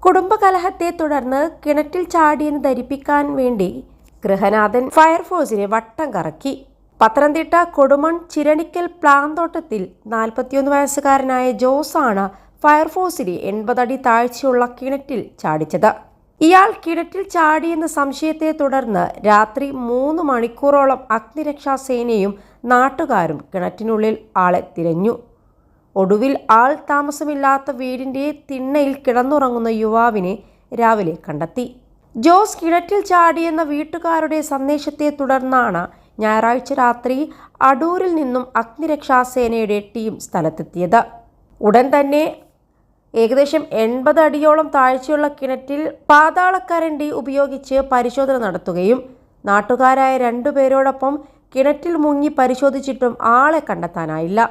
കുടുംബകലഹത്തെ തുടർന്ന് കിണറ്റിൽ ചാടിയെന്ന് ധരിപ്പിക്കാൻ വേണ്ടി ഗൃഹനാഥൻ ഫയർഫോഴ്സിനെ വട്ടം കറക്കി. പത്തനംതിട്ട കൊടുമൺ ചിരണിക്കൽ പ്ലാന്തോട്ടത്തിൽ 41 വയസ്സുകാരനായ ജോസാണ് ഫയർഫോഴ്സിനെ 80 അടി താഴ്ചയുള്ള കിണറ്റിൽ ചാടിച്ചത്. ഇയാൾ കിണറ്റിൽ ചാടിയെന്ന സംശയത്തെ തുടർന്ന് രാത്രി 3 മണിക്കൂറോളം അഗ്നിരക്ഷാസേനയും നാട്ടുകാരും കിണറ്റിനുള്ളിൽ ആളെ തിരഞ്ഞു. ഒടുവിൽ ആൾ താമസമില്ലാത്ത വീടിന്റെ തിണ്ണയിൽ കിടന്നുറങ്ങുന്ന യുവാവിനെ രാവിലെ കണ്ടെത്തി. ജോസ് കിണറ്റിൽ ചാടിയെന്ന വീട്ടുകാരുടെ സന്ദേശത്തെ തുടർന്നാണ് ഞായറാഴ്ച രാത്രി അടൂരിൽ നിന്നും അഗ്നിരക്ഷാസേനയുടെ ടീം സ്ഥലത്തെത്തിയത്. ഉടൻ തന്നെ ഏകദേശം 80 അടിയോളം താഴ്ചയുള്ള കിണറ്റിൽ പാതാളക്കരണ്ടി ഉപയോഗിച്ച് പരിശോധന നടത്തുകയും നാട്ടുകാരായ 2 പേരോടൊപ്പം കിണറ്റിൽ മുങ്ങി പരിശോധിച്ചിട്ടും ആളെ കണ്ടെത്താനായില്ല.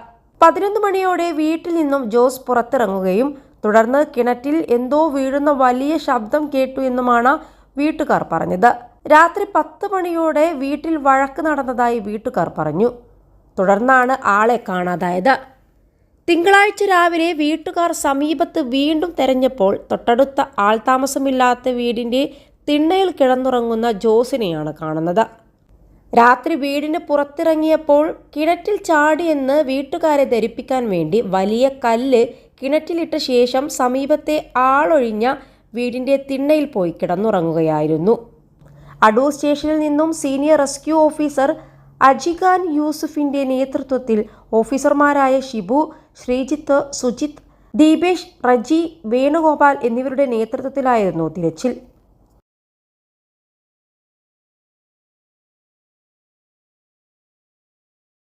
11 മണിയോടെ വീട്ടിൽ നിന്നും ജോസ് പുറത്തിറങ്ങുകയും തുടർന്ന് കിണറ്റിൽ എന്തോ വീഴുന്ന വലിയ ശബ്ദം കേട്ടു എന്നുമാണ് വീട്ടുകാർ പറഞ്ഞത്. രാത്രി 10 മണിയോടെ വീട്ടിൽ വഴക്ക് നടന്നതായി വീട്ടുകാർ പറഞ്ഞു. തുടർന്നാണ് ആളെ കാണാതായത്. തിങ്കളാഴ്ച രാവിലെ വീട്ടുകാർ സമീപത്ത് വീണ്ടും തെരഞ്ഞപ്പോൾ തൊട്ടടുത്ത ആൾതാമസമില്ലാത്ത വീടിന്റെ തിണ്ണയിൽ കിടന്നുറങ്ങുന്ന ജോസിനെയാണ് കാണുന്നത്. രാത്രി വീടിന് പുറത്തിറങ്ങിയപ്പോൾ കിണറ്റിൽ ചാടിയെന്ന് വീട്ടുകാരെ ധരിപ്പിക്കാൻ വേണ്ടി വലിയ കല്ല് കിണറ്റിലിട്ട ശേഷം സമീപത്തെ ആളൊഴിഞ്ഞ വീടിന്റെ തിണ്ണയിൽ പോയി കിടന്നുറങ്ങുകയായിരുന്നു. അടൂർ സ്റ്റേഷനിൽ നിന്നും സീനിയർ റെസ്ക്യൂ ഓഫീസർ അജിഖാൻ യൂസുഫിന്റെ നേതൃത്വത്തിൽ ഓഫീസർമാരായ ഷിബു, ശ്രീജിത്ത്, സുജിത്ത്, ദീപേഷ്, റജി, വേണുഗോപാൽ എന്നിവരുടെ നേതൃത്വത്തിലായിരുന്നു തിരച്ചിൽ.